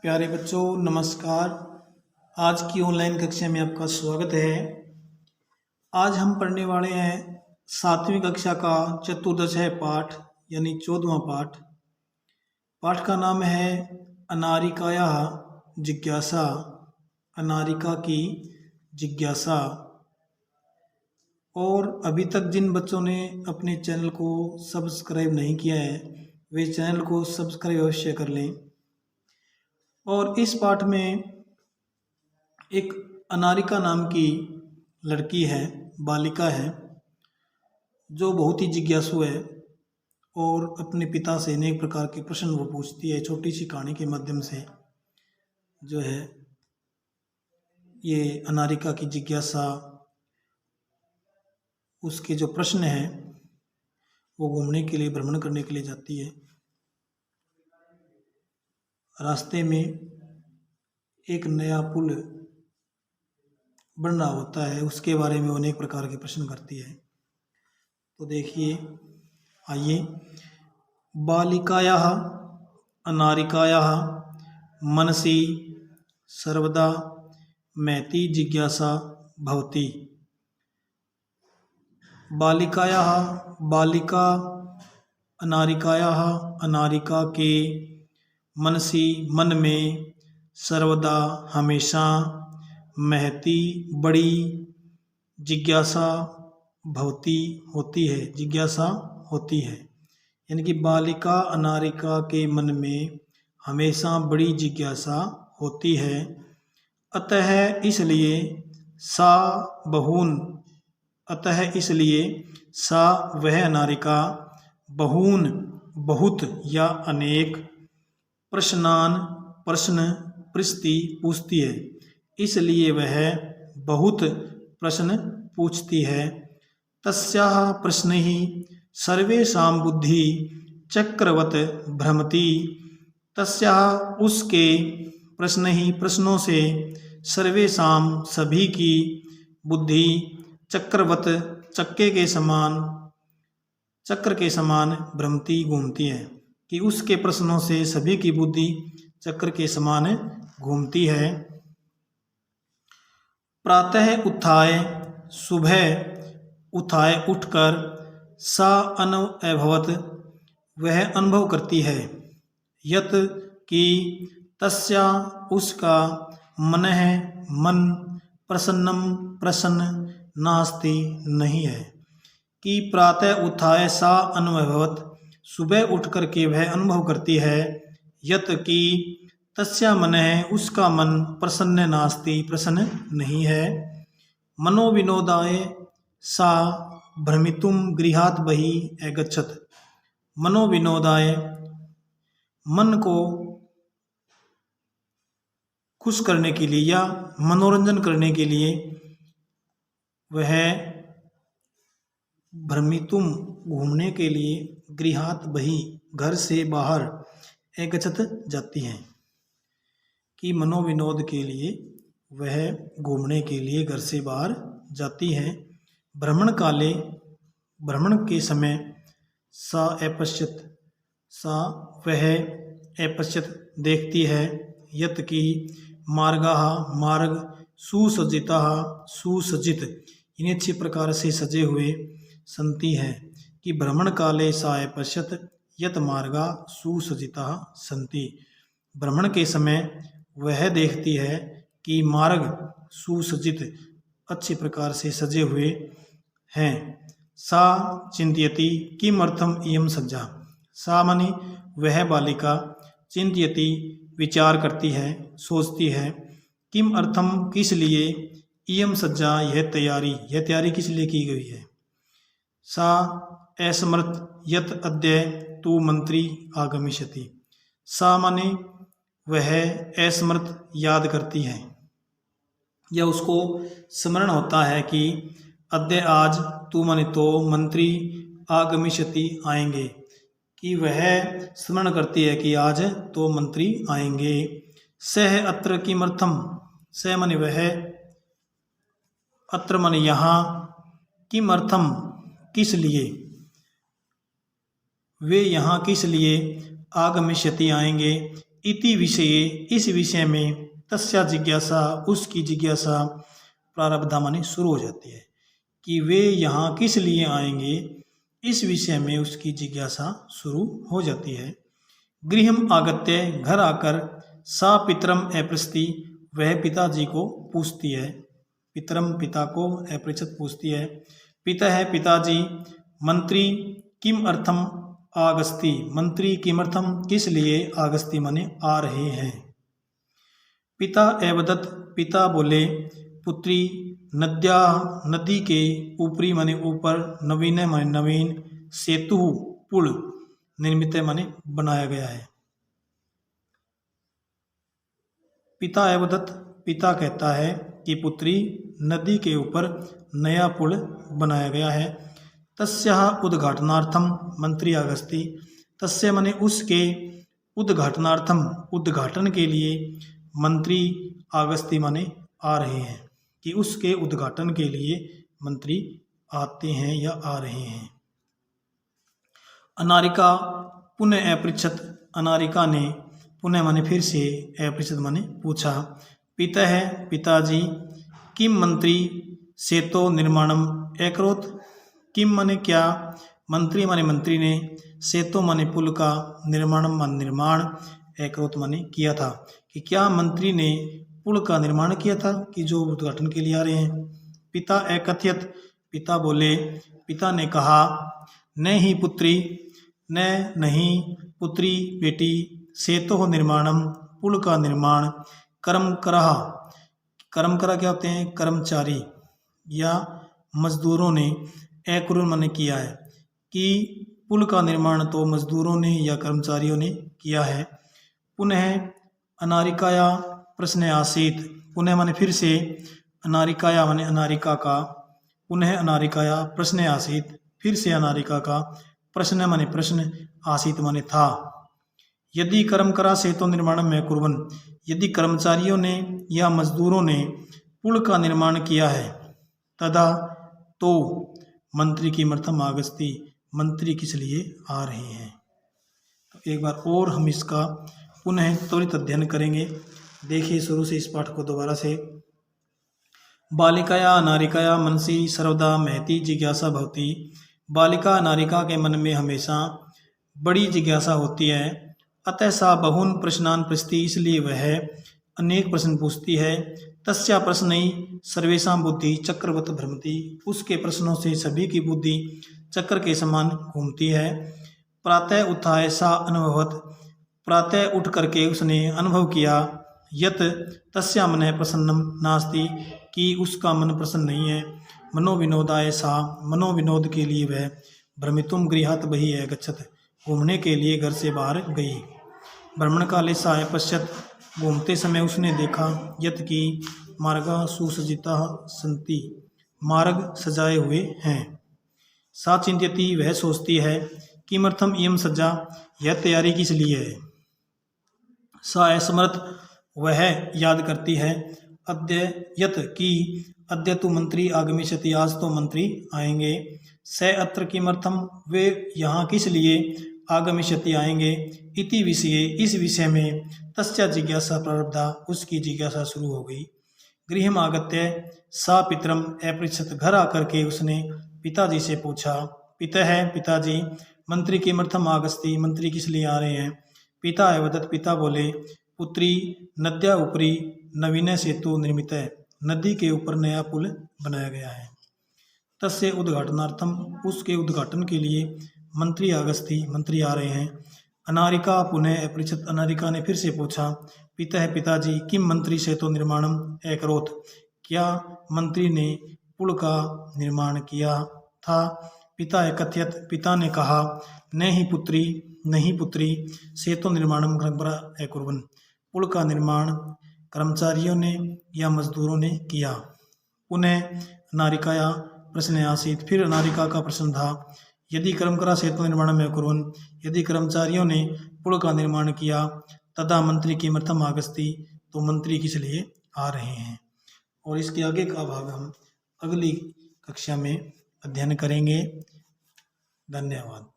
प्यारे बच्चों नमस्कार। आज की ऑनलाइन कक्षा में आपका स्वागत है। आज हम पढ़ने वाले हैं 7वीं कक्षा का चतुर्दश पाठ यानी 14वां पाठ। पाठ का नाम है अनारिकायाः जिज्ञासा। अनारिका की जिज्ञासा। और अभी तक जिन बच्चों ने अपने चैनल को सब्सक्राइब नहीं किया है वे चैनल को सब्सक्राइब अवश्य कर लें। और इस पाठ में एक अनारिका नाम की लड़की है, बालिका है, जो बहुत ही जिज्ञासु है और अपने पिता से अनेक प्रकार के प्रश्न वो पूछती है। छोटी सी कहानी के माध्यम से जो है ये अनारिका की जिज्ञासा, उसके जो प्रश्न हैं वो घूमने के लिए, भ्रमण करने के लिए जाती है। रास्ते में एक नया पुल बन रहा होता है, उसके बारे में अनेक प्रकार के प्रश्न करती है। तो देखिए, आइए। बालिकायाः अनारिकायाः मनसि सर्वदा महती जिज्ञासा भवति। बालिकायाः बालिका, अनारिकायाः अनारिका के, मनसि मन में, सर्वदा हमेशा, महती बड़ी, जिज्ञासा भवती होती है, जिज्ञासा होती है। यानी कि बालिका अनारिका के मन में हमेशा बड़ी जिज्ञासा होती है। अतः इसलिए सा बहून, अतः इसलिए सा वह अनारिका, बहून बहुत या अनेक, प्रश्नान प्रश्न, पृछती पूछती है। इसलिए वह बहुत प्रश्न पूछती है। तस्याः प्रश्नैः सर्वेषां बुद्धि चक्रवत् भ्रमति। तस्याः उसके प्रश्नैः प्रश्नों से, सर्वेषां सभी की, बुद्धि चक्रवत् चक्के के समान, चक्र के समान, भ्रमती घूमती है। कि उसके प्रश्नों से सभी की बुद्धि चक्र के समान घूमती है। प्रातः उत्थाय, सुबह उत्थाय उठकर, सा अनुभवत वह अनुभव करती है, यत कि तस्या उसका, मनः मन, प्रसन्नम प्रसन्न, नास्ति नहीं है। कि प्रातः उत्थाय सा अनुभवत सुबह उठ कर के वह अनुभव करती है, यत कि तस्या मन है उसका मन, प्रसन्न नास्ति प्रसन्न नहीं है। मनोविनोदाय सा भ्रमितुम गृहात् बहिः अगच्छत्। मनोविनोदाय मन को खुश करने के लिए या मनोरंजन करने के लिए वह भ्रमितुम घूमने के लिए, गृहात् बहिः घर से बाहर, अगच्छत् जाती हैं। कि मनोविनोद के लिए वह घूमने के लिए घर से बाहर जाती है। भ्रमण काले, भ्रमण के समय, सा अपश्यत, सा वह, अपश्यत देखती है, यत कि मार्गाः मार्ग, सुसज्जिताः सुसज्जित, इन्हें अच्छी प्रकार से सजे हुए, संति है। कि भ्रमण काले सा अपश्यत यत मार्गा सुसज्जिताः सन्ति। भ्रमण के समय वह देखती है कि मार्ग सुसज्जित, अच्छी प्रकार से सजे हुए हैं। सा चिंतयति किमर्थम इयं सज्जा। सा माने वह बालिका, चिंतयति विचार करती है, सोचती है, किम अर्थम किस लिए, इयं सज्जा यह तैयारी किस लिए की गई है। सा असमर्थ यत अद्य तु मंत्री आगमिष्यति। सा माने वह असमर्थ याद करती है या उसको स्मरण होता है कि अद्य आज, तू माने तो, मंत्री आगमिष्यति आएंगे। कि वह स्मरण करती है कि आज तो मंत्री आएंगे। सह अत्र किमर्थम, सह माने वह, अत्र माने यहाँ, किमर्थम किस लिए, वे यहाँ किस लिए, आगमिष्यति आएंगे, इति विषये इस विषय में, तस्या जिज्ञासा उसकी जिज्ञासा, प्रारब्धा माने शुरू हो जाती है कि वे यहाँ किस लिए आएंगे, इस विषय में उसकी जिज्ञासा शुरू हो जाती है। गृहम आगत्य घर आकर, सा पितरम अपृच्छति वह पिताजी को पूछती है, पितरम पिता को अपृच्छत पूछती है। पिता है पिताजी, मंत्री किम अर्थम आगस्ति मंत्री किमर्थम किस लिए, आगस्ति माने आ रहे हैं। पिता एवदत पिता बोले, पुत्री नद्या नदी के ऊपरी माने ऊपर, नवीन माने नवीन, सेतु पुल निर्मित माने बनाया गया है। पिता एवदत पिता कहता है कि पुत्री नदी के ऊपर नया पुल बनाया गया है। तस्याः उद्घाटनार्थम मंत्री आगस्ति, तस्य माने उसके, उद्घाटनार्थम उद्घाटन के लिए, मंत्री आगस्ति माने आ रहे हैं, कि उसके उद्घाटन के लिए मंत्री आते हैं या आ रहे हैं। अनारिका पुनः अपृच्छत, अनारिका ने पुनः माने फिर से, अपृच्छत माने पूछा। पिता है पिताजी, किम मंत्री सेतो निर्माणम अकरोत्, किम माने क्या, मंत्री माने मंत्री ने, सेतो माने पुल का, निर्माणम मान निर्माण, अकरोत् माने किया था, कि क्या मंत्री ने पुल का निर्माण किया था कि जो उद्घाटन के लिए आ रहे हैं। पिता एकथयत पिता बोले, पिता ने कहा, न ही पुत्री न नहीं पुत्री बेटी, सेतो निर्माणम पुल का निर्माण, कर्म करहा, कर्म करा क्या होते हैं, कर्मचारी या मजदूरों ने, अकुरुन माने किया है, कि पुल का निर्माण तो मजदूरों ने या कर्मचारियों ने किया है। पुनः अनारिकाया प्रश्न आसीत, पुनः माने फिर से, अनारिकाया माने अनारिका का, पुनः अनारिकाया प्रश्न आसीत फिर से अनारिका का, प्रश्न माने प्रश्न, आसीत माने था। यदि कर्म करा से तो निर्माण में कुर्बन, यदि कर्मचारियों ने या मजदूरों ने पुल का निर्माण किया है, तदा तो मंत्री किमर्थम आगस्ति मंत्री किस लिए आ रहे हैं। तो एक बार और हम इसका पुनः त्वरित अध्ययन करेंगे। देखिए शुरू से इस पाठ को दोबारा से। बालिकाया नारिकाया मनसी सर्वदा महती जिज्ञासा भवती, बालिका नारिका के मन में हमेशा बड़ी जिज्ञासा होती है। अतः सा बहुन प्रश्नान पृछति, इसलिए वह अनेक प्रश्न पूछती है। तस्या प्रश्नई सर्वेषां बुद्धि चक्रवत भ्रमति, उसके प्रश्नों से सभी की बुद्धि चक्र के समान घूमती है। प्रातः उत्थाय सा अनुभवत, प्रातः उठ करके उसने अनुभव किया। यत तस्या मनः प्रसन्नम नास्ति, कि उसका मन प्रसन्न नहीं है। मनोविनोदाय सा, मनोविनोद के लिए वह भ्रमितुम गृहात् बहिः गच्छत, घूमने के लिए घर से बाहर गई। भ्रमण काले सा पश्यत, घूमते समय उसने देखा। यत की मार्गा सुसज्जिता सन्ति, मार्ग सजाए हुए हैं। सा चिंत्यति, वह सोचती है। किमर्थम इयं सज्जा, यह तैयारी किस लिए है। सा असमर्थ, वह याद करती है। अद्य यत की, अद्य तो मंत्री आगमिष्यति, आज तो मंत्री आएंगे। स अत्र किमर्थम, वे यहाँ किस लिए, आगमिष्यति आएंगे। इति विषये, इस विषय में, तस्या जिज्ञासा प्रारब्धा, उसकी जिज्ञासा शुरू हो गई। गृहम आगत्य सा पितरम अपृच्छत, घर आकर के उसने पिताजी से पूछा। पिता है पिताजी, मंत्री किमर्थम आगस्ति, मंत्री किस लिए आ रहे हैं। पिता एवदत पिता बोले, पुत्री नद्या ऊपरी नवीन सेतु निर्मित है, नदी के ऊपर नया पुल बनाया गया है। तस्य उद्घाटनार्थम, उसके उद्घाटन के लिए, मंत्री आगस्ति मंत्री आ रहे हैं। अनारिका पुनः अपृच्छत, अनारिका ने फिर से पूछा। पिता है पिताजी, किम मंत्री सेतु निर्माणम अकरोत्, क्या मंत्री ने पुल का निर्माण किया था। पिता एकथयत, पिता ने कहा। नहीं पुत्री नहीं पुत्री, सेतु निर्माणम कर्मकरा अकुर्वन्, पुल का निर्माण कर्मचारियों ने या मजदूरों ने किया। पुनः नारिकाया प्रश्न आसीत, फिर नारिका का प्रश्न था। यदि कर्मकरा सेतु निर्माण में कुर्वन्, यदि कर्मचारियों ने पुल का निर्माण किया, तदा मंत्री किमर्थम आगस्ति, तो मंत्री किस लिए आ रहे हैं। और इसके आगे का भाग हम अगली कक्षा में अध्ययन करेंगे। धन्यवाद।